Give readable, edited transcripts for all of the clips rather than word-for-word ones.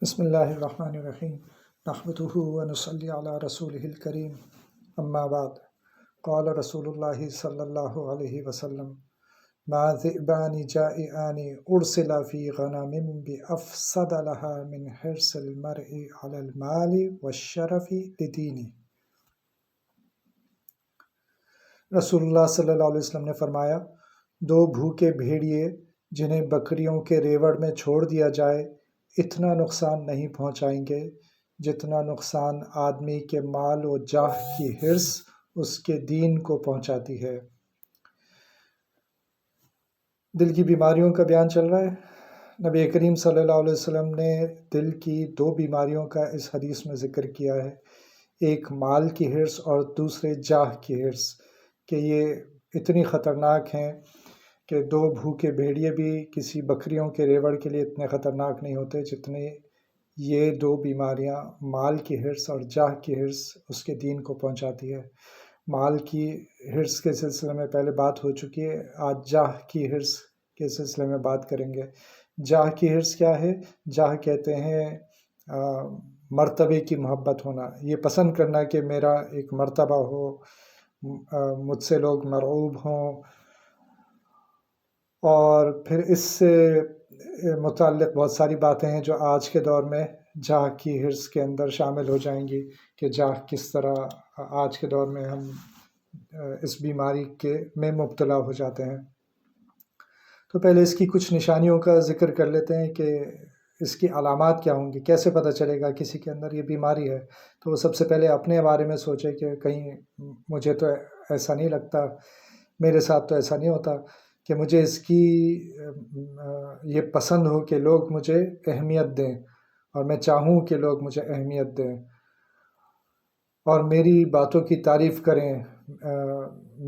بسم اللہ الرحمن الرحیم نحمده ونصلی علی رسولہ الکریم اما بعد قال رسول اللہ صلی اللہ علیہ وسلم ما ذئبان جائعان ارسلا فی غنم بافسد لها من حرص المرء علی المال والشرف لدینہ۔ رسول اللہ صلی اللہ علیہ وسلم نے فرمایا، دو بھوکے بھیڑیے جنہیں بکریوں کے ریوڑ میں چھوڑ دیا جائے اتنا نقصان نہیں پہنچائیں گے جتنا نقصان آدمی کے مال و جاہ کی حرص اس کے دین کو پہنچاتی ہے۔ دل کی بیماریوں کا بیان چل رہا ہے۔ نبی کریم صلی اللہ علیہ وسلم نے دل کی دو بیماریوں کا اس حدیث میں ذکر کیا ہے، ایک مال کی حرص اور دوسرے جاہ کی حرص، کہ یہ اتنی خطرناک ہیں کہ دو بھوکے بھیڑیے بھی کسی بکریوں کے ریوڑ کے لیے اتنے خطرناک نہیں ہوتے جتنے یہ دو بیماریاں مال کی حرص اور جاہ کی حرص اس کے دین کو پہنچاتی ہے۔ مال کی حرص کے سلسلے میں پہلے بات ہو چکی ہے، آج جاہ کی حرص کے سلسلے میں بات کریں گے۔ جاہ کی حرص کیا ہے؟ جاہ کہتے ہیں مرتبے کی محبت ہونا، یہ پسند کرنا کہ میرا ایک مرتبہ ہو، مجھ سے لوگ مرعوب ہوں، اور پھر اس سے متعلق بہت ساری باتیں ہیں جو آج کے دور میں جاہ کی حرص کے اندر شامل ہو جائیں گی، کہ جاہ کس طرح آج کے دور میں ہم اس بیماری میں مبتلا ہو جاتے ہیں۔ تو پہلے اس کی کچھ نشانیوں کا ذکر کر لیتے ہیں کہ اس کی علامات کیا ہوں گی، کیسے پتہ چلے گا کسی کے اندر یہ بیماری ہے۔ تو وہ سب سے پہلے اپنے بارے میں سوچے کہ کہیں مجھے تو ایسا نہیں لگتا، میرے ساتھ تو ایسا نہیں ہوتا کہ مجھے اس کی یہ پسند ہو کہ لوگ مجھے اہمیت دیں، اور میں چاہوں کہ لوگ مجھے اہمیت دیں اور میری باتوں کی تعریف کریں،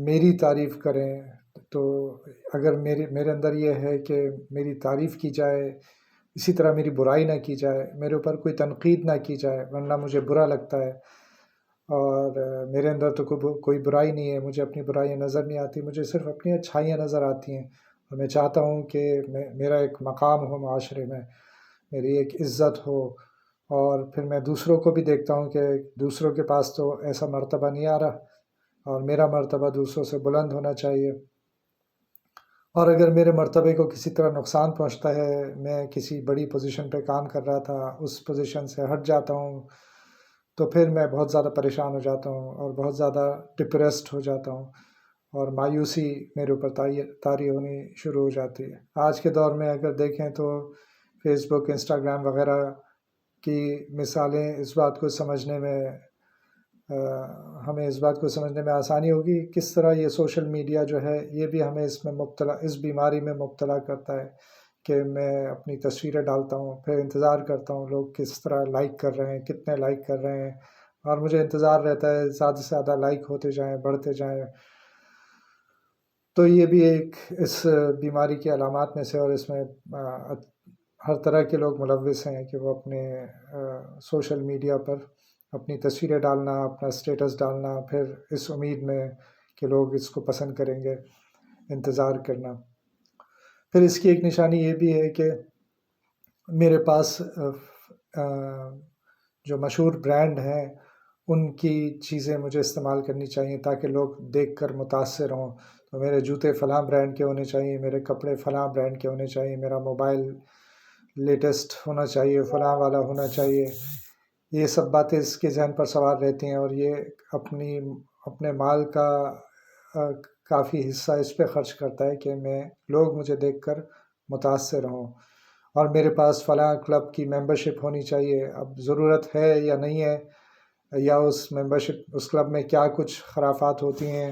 میری تعریف کریں۔ تو اگر میرے اندر یہ ہے کہ میری تعریف کی جائے، اسی طرح میری برائی نہ کی جائے، میرے اوپر کوئی تنقید نہ کی جائے ورنہ مجھے برا لگتا ہے، اور میرے اندر تو کوئی برائی نہیں ہے، مجھے اپنی برائیاں نظر نہیں آتی، مجھے صرف اپنی اچھائیاں نظر آتی ہیں، اور میں چاہتا ہوں کہ میرا ایک مقام ہو معاشرے میں، میری ایک عزت ہو، اور پھر میں دوسروں کو بھی دیکھتا ہوں کہ دوسروں کے پاس تو ایسا مرتبہ نہیں آ رہا، اور میرا مرتبہ دوسروں سے بلند ہونا چاہیے۔ اور اگر میرے مرتبے کو کسی طرح نقصان پہنچتا ہے، میں کسی بڑی پوزیشن پہ کام کر رہا تھا، اس پوزیشن سے ہٹ جاتا ہوں، تو پھر میں بہت زیادہ پریشان ہو جاتا ہوں اور بہت زیادہ ڈپریسڈ ہو جاتا ہوں، اور مایوسی میرے اوپر طاری ہونی شروع ہو جاتی ہے۔ آج کے دور میں اگر دیکھیں تو فیس بک، انسٹاگرام وغیرہ کی مثالیں اس بات کو سمجھنے میں ہمیں اس بات کو سمجھنے میں آسانی ہوگی کس طرح یہ سوشل میڈیا جو ہے یہ بھی ہمیں اس بیماری میں مبتلا کرتا ہے، کہ میں اپنی تصویریں ڈالتا ہوں، پھر انتظار کرتا ہوں لوگ کس طرح لائک کر رہے ہیں، کتنے لائک کر رہے ہیں، اور مجھے انتظار رہتا ہے زیادہ سے زیادہ لائک ہوتے جائیں، بڑھتے جائیں۔ تو یہ بھی ایک اس بیماری کی علامات میں سے، اور اس میں ہر طرح کے لوگ ملوث ہیں کہ وہ اپنے سوشل میڈیا پر اپنی تصویریں ڈالنا، اپنا اسٹیٹس ڈالنا، پھر اس امید میں کہ لوگ اس کو پسند کریں گے، انتظار کرنا۔ پھر اس کی ایک نشانی یہ بھی ہے کہ میرے پاس جو مشہور برانڈ ہیں ان کی چیزیں مجھے استعمال کرنی چاہیے تاکہ لوگ دیکھ کر متاثر ہوں۔ تو میرے جوتے فلاں برانڈ کے ہونے چاہیے، میرے کپڑے فلاں برانڈ کے ہونے چاہیے، میرا موبائل لیٹسٹ ہونا چاہیے، فلاں والا ہونا چاہیے۔ یہ سب باتیں اس کے ذہن پر سوار رہتی ہیں، اور یہ اپنے مال کا کافی حصہ اس پہ خرچ کرتا ہے کہ لوگ مجھے دیکھ کر متاثر ہوں، اور میرے پاس فلاں کلب کی ممبرشپ ہونی چاہیے۔ اب ضرورت ہے یا نہیں ہے، یا اس کلب میں کیا کچھ خرافات ہوتی ہیں،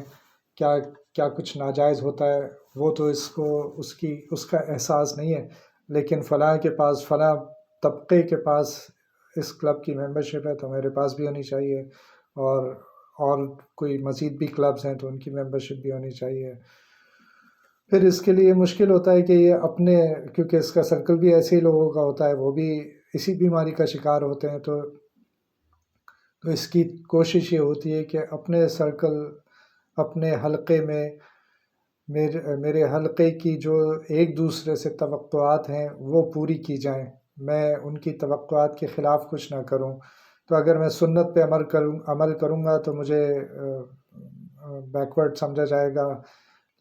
کیا کچھ ناجائز ہوتا ہے، وہ تو اس کا احساس نہیں ہے، لیکن فلاں کے پاس، فلاں طبقے کے پاس اس کلب کی ممبرشپ ہے تو میرے پاس بھی ہونی چاہیے، اور کوئی مزید بھی کلبز ہیں تو ان کی ممبرشپ بھی ہونی چاہیے۔ پھر اس کے لیے مشکل ہوتا ہے کہ یہ کیونکہ اس کا سرکل بھی ایسے ہی لوگوں کا ہوتا ہے، وہ بھی اسی بیماری کا شکار ہوتے ہیں، تو اس کی کوشش یہ ہوتی ہے کہ اپنے سرکل، اپنے حلقے میں، میرے حلقے کی جو ایک دوسرے سے توقعات ہیں وہ پوری کی جائیں، میں ان کی توقعات کے خلاف کچھ نہ کروں. تو اگر میں سنت پہ عمل کروں گا تو مجھے بیکورڈ سمجھا جائے گا،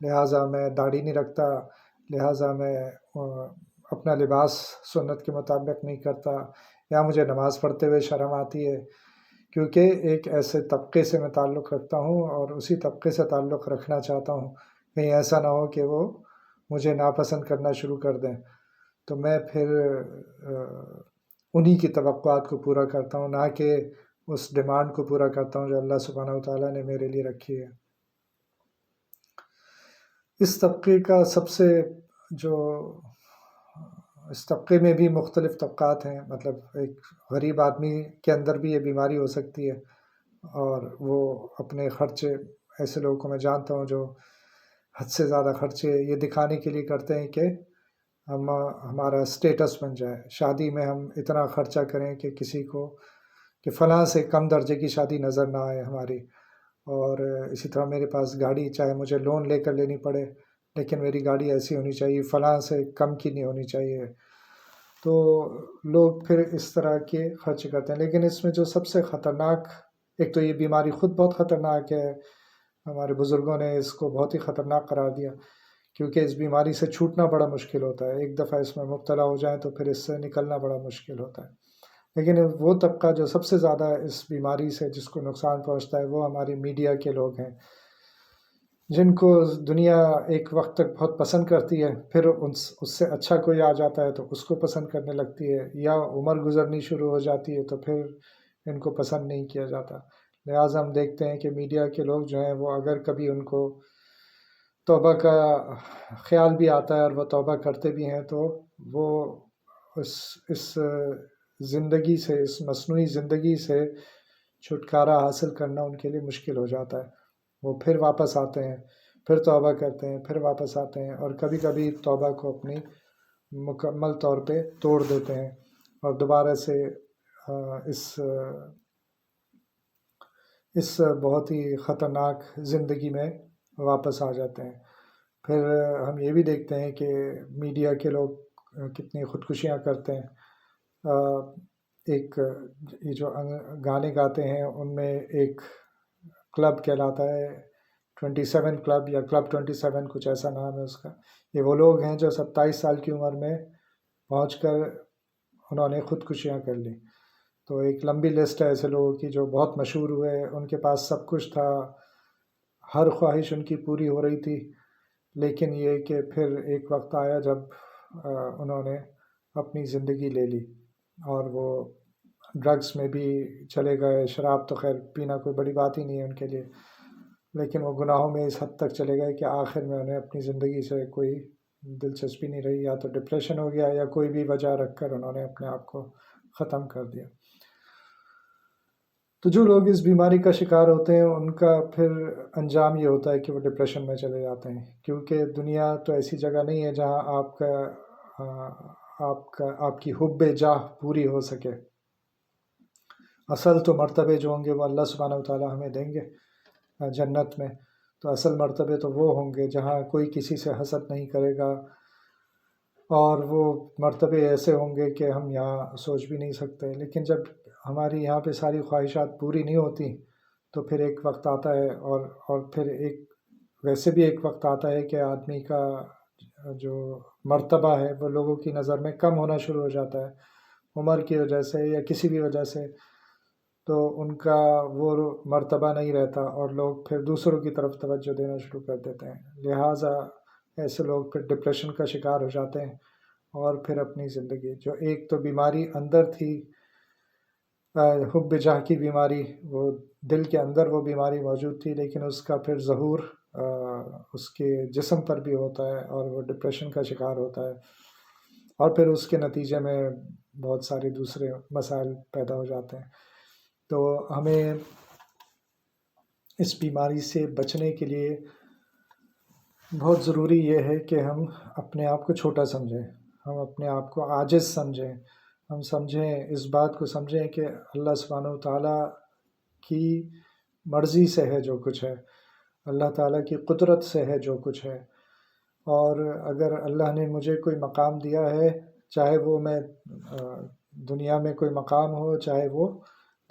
لہٰذا میں داڑھی نہیں رکھتا، لہٰذا میں اپنا لباس سنت کے مطابق نہیں کرتا، یا مجھے نماز پڑھتے ہوئے شرم آتی ہے، کیونکہ ایک ایسے طبقے سے میں تعلق رکھتا ہوں اور اسی طبقے سے تعلق رکھنا چاہتا ہوں. کہیں ایسا نہ ہو کہ وہ مجھے ناپسند کرنا شروع کر دیں. تو میں پھر انہی کی توقعات کو پورا کرتا ہوں، نہ کہ اس ڈیمانڈ کو پورا کرتا ہوں جو اللہ سبحانہ و تعالیٰ نے میرے لیے رکھی ہے. اس طبقے میں بھی مختلف طبقات ہیں. مطلب ایک غریب آدمی کے اندر بھی یہ بیماری ہو سکتی ہے، اور وہ اپنے خرچے، ایسے لوگوں کو میں جانتا ہوں جو حد سے زیادہ خرچے یہ دکھانے کے لیے کرتے ہیں کہ ہمارا سٹیٹس بن جائے. شادی میں ہم اتنا خرچہ کریں کہ کسی کو کہ فلاں سے کم درجے کی شادی نظر نہ آئے ہماری. اور اسی طرح میرے پاس گاڑی، چاہے مجھے لون لے کر لینی پڑے، لیکن میری گاڑی ایسی ہونی چاہیے، فلاں سے کم کی نہیں ہونی چاہیے. تو لوگ پھر اس طرح کے خرچ کرتے ہیں. لیکن اس میں جو سب سے خطرناک، ایک تو یہ بیماری خود بہت خطرناک ہے، ہمارے بزرگوں نے اس کو بہت ہی خطرناک قرار دیا، کیونکہ اس بیماری سے چھوٹنا بڑا مشکل ہوتا ہے. ایک دفعہ اس میں مبتلا ہو جائیں تو پھر اس سے نکلنا بڑا مشکل ہوتا ہے. لیکن وہ طبقہ جو سب سے زیادہ اس بیماری سے جس کو نقصان پہنچتا ہے وہ ہماری میڈیا کے لوگ ہیں، جن کو دنیا ایک وقت تک بہت پسند کرتی ہے، پھر اس سے اچھا کوئی آ جاتا ہے تو اس کو پسند کرنے لگتی ہے، یا عمر گزرنی شروع ہو جاتی ہے تو پھر ان کو پسند نہیں کیا جاتا. لہٰذا ہم دیکھتے ہیں کہ میڈیا کے لوگ جو ہیں وہ اگر کبھی ان کو توبہ کا خیال بھی آتا ہے اور وہ توبہ کرتے بھی ہیں، تو وہ اس زندگی سے، اس مصنوعی زندگی سے چھٹکارا حاصل کرنا ان کے لیے مشکل ہو جاتا ہے. وہ پھر واپس آتے ہیں، پھر توبہ کرتے ہیں، پھر واپس آتے ہیں، اور کبھی کبھی توبہ کو اپنی مکمل طور پہ توڑ دیتے ہیں اور دوبارہ سے اس بہت ہی خطرناک زندگی میں واپس آ جاتے ہیں. پھر ہم یہ بھی دیکھتے ہیں کہ میڈیا کے لوگ کتنی خودکشیاں کرتے ہیں. ایک یہ جو گانے گاتے ہیں ان میں ایک کلب کہلاتا ہے 27 کلب یا کلب 27، کچھ ایسا نام ہے اس کا. یہ وہ لوگ ہیں جو 27 سال کی عمر میں پہنچ کر انہوں نے خودکشیاں کر لی. تو ایک لمبی لسٹ ہے ایسے لوگوں کی جو بہت مشہور ہوئے، ان کے پاس سب کچھ تھا، ہر خواہش ان کی پوری ہو رہی تھی، لیکن یہ کہ پھر ایک وقت آیا جب انہوں نے اپنی زندگی لے لی، اور وہ ڈرگس میں بھی چلے گئے. شراب تو خیر پینا کوئی بڑی بات ہی نہیں ہے ان کے لیے، لیکن وہ گناہوں میں اس حد تک چلے گئے کہ آخر میں انہیں اپنی زندگی سے کوئی دلچسپی نہیں رہی، یا تو ڈپریشن ہو گیا یا کوئی بھی وجہ رکھ کر انہوں نے اپنے آپ کو ختم کر دیا. تو جو لوگ اس بیماری کا شکار ہوتے ہیں ان کا پھر انجام یہ ہوتا ہے کہ وہ ڈپریشن میں چلے جاتے ہیں، کیونکہ دنیا تو ایسی جگہ نہیں ہے جہاں آپ کی حب جاہ پوری ہو سکے. اصل تو مرتبے جو ہوں گے وہ اللہ سبحانہ و تعالیٰ ہمیں دیں گے جنت میں. تو اصل مرتبے تو وہ ہوں گے جہاں کوئی کسی سے حسد نہیں کرے گا، اور وہ مرتبے ایسے ہوں گے کہ ہم یہاں سوچ بھی نہیں سکتے. لیکن جب ہماری یہاں پہ ساری خواہشات پوری نہیں ہوتی تو پھر ایک وقت آتا ہے، اور پھر ویسے بھی ایک وقت آتا ہے کہ آدمی کا جو مرتبہ ہے وہ لوگوں کی نظر میں کم ہونا شروع ہو جاتا ہے، عمر کی وجہ سے یا کسی بھی وجہ سے. تو ان کا وہ مرتبہ نہیں رہتا اور لوگ پھر دوسروں کی طرف توجہ دینا شروع کر دیتے ہیں. لہٰذا ایسے لوگ پھر ڈپریشن کا شکار ہو جاتے ہیں، اور پھر اپنی زندگی جو ایک تو بیماری اندر تھی، حب جاہ کی بیماری، وہ دل کے اندر وہ بیماری موجود تھی، لیکن اس کا پھر ظہور اس کے جسم پر بھی ہوتا ہے اور وہ ڈپریشن کا شکار ہوتا ہے، اور پھر اس کے نتیجے میں بہت سارے دوسرے مسائل پیدا ہو جاتے ہیں. تو ہمیں اس بیماری سے بچنے کے لیے بہت ضروری یہ ہے کہ ہم اپنے آپ کو چھوٹا سمجھیں، ہم اپنے آپ کو عاجز سمجھیں، ہم سمجھیں، اس بات کو سمجھیں کہ اللہ سبحانہ و تعالیٰ کی مرضی سے ہے جو کچھ ہے، اللہ تعالیٰ کی قدرت سے ہے جو کچھ ہے. اور اگر اللہ نے مجھے کوئی مقام دیا ہے چاہے وہ میں دنیا میں کوئی مقام ہو، چاہے وہ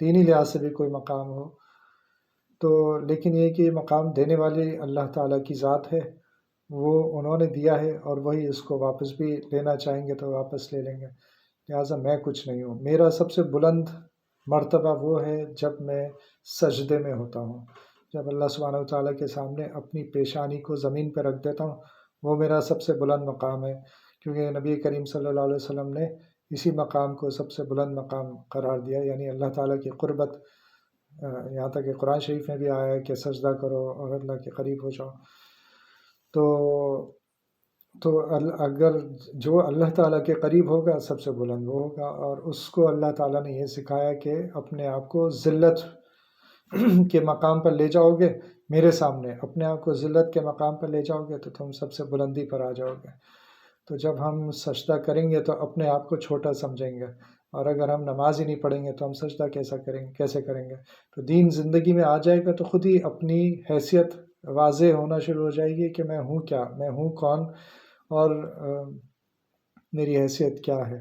دینی لحاظ سے بھی کوئی مقام ہو، تو لیکن یہ کہ مقام دینے والی اللہ تعالیٰ کی ذات ہے، وہ انہوں نے دیا ہے اور وہی اس کو واپس بھی لینا چاہیں گے تو واپس لے لیں گے، لہٰذا میں کچھ نہیں ہوں۔ میرا سب سے بلند مرتبہ وہ ہے جب میں سجدے میں ہوتا ہوں، جب اللہ سبحانہ وتعالیٰ کے سامنے اپنی پیشانی کو زمین پہ رکھ دیتا ہوں، وہ میرا سب سے بلند مقام ہے، کیونکہ نبی کریم صلی اللہ علیہ وسلم نے اسی مقام کو سب سے بلند مقام قرار دیا، یعنی اللہ تعالیٰ کی قربت، یہاں تک کہ قرآن شریف میں بھی آیا ہے کہ سجدہ کرو اور اللہ کے قریب ہو جاؤ۔ تو اگر جو اللہ تعالیٰ کے قریب ہوگا سب سے بلند وہ ہوگا، اور اس کو اللہ تعالیٰ نے یہ سکھایا کہ اپنے آپ کو ذلت کے مقام پر لے جاؤ گے، میرے سامنے اپنے آپ کو ذلت کے مقام پر لے جاؤ گے تو تم سب سے بلندی پر آ جاؤ گے۔ تو جب ہم سجدہ کریں گے تو اپنے آپ کو چھوٹا سمجھیں گے، اور اگر ہم نماز ہی نہیں پڑھیں گے تو ہم سجدہ کیسے کریں گے؟ تو دین زندگی میں آ جائے گا تو خود ہی اپنی حیثیت واضح ہونا شروع ہو جائے گی کہ میں ہوں کیا، میں ہوں کون، اور میری حیثیت کیا ہے۔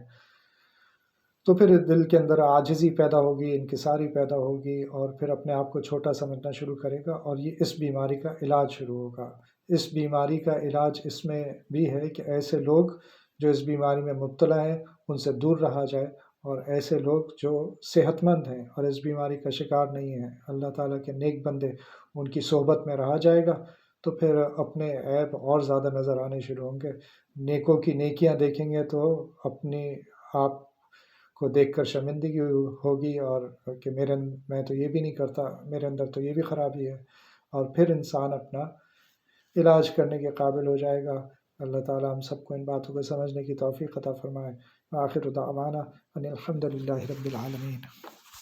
تو پھر دل کے اندر عاجزی پیدا ہوگی، انکساری پیدا ہوگی، اور پھر اپنے آپ کو چھوٹا سمجھنا شروع کرے گا، اور یہ اس بیماری کا علاج شروع ہوگا۔ اس بیماری کا علاج اس میں بھی ہے کہ ایسے لوگ جو اس بیماری میں مبتلا ہیں ان سے دور رہا جائے، اور ایسے لوگ جو صحت مند ہیں اور اس بیماری کا شکار نہیں ہیں، اللہ تعالیٰ کے نیک بندے، ان کی صحبت میں رہا جائے گا، تو پھر اپنے عیب اور زیادہ نظر آنے شروع ہوں گے۔ نیکوں کی نیکیاں دیکھیں گے تو اپنی آپ کو دیکھ کر شرمندگی ہوگی، اور کہ میں تو یہ بھی نہیں کرتا، میرے اندر تو یہ بھی خرابی ہے، اور پھر انسان اپنا علاج کرنے کے قابل ہو جائے گا۔ اللہ تعالیٰ ہم سب کو ان باتوں کو سمجھنے کی توفیق عطا فرمائے۔ آخر دعوانا ان الحمد للہ رب العالمین۔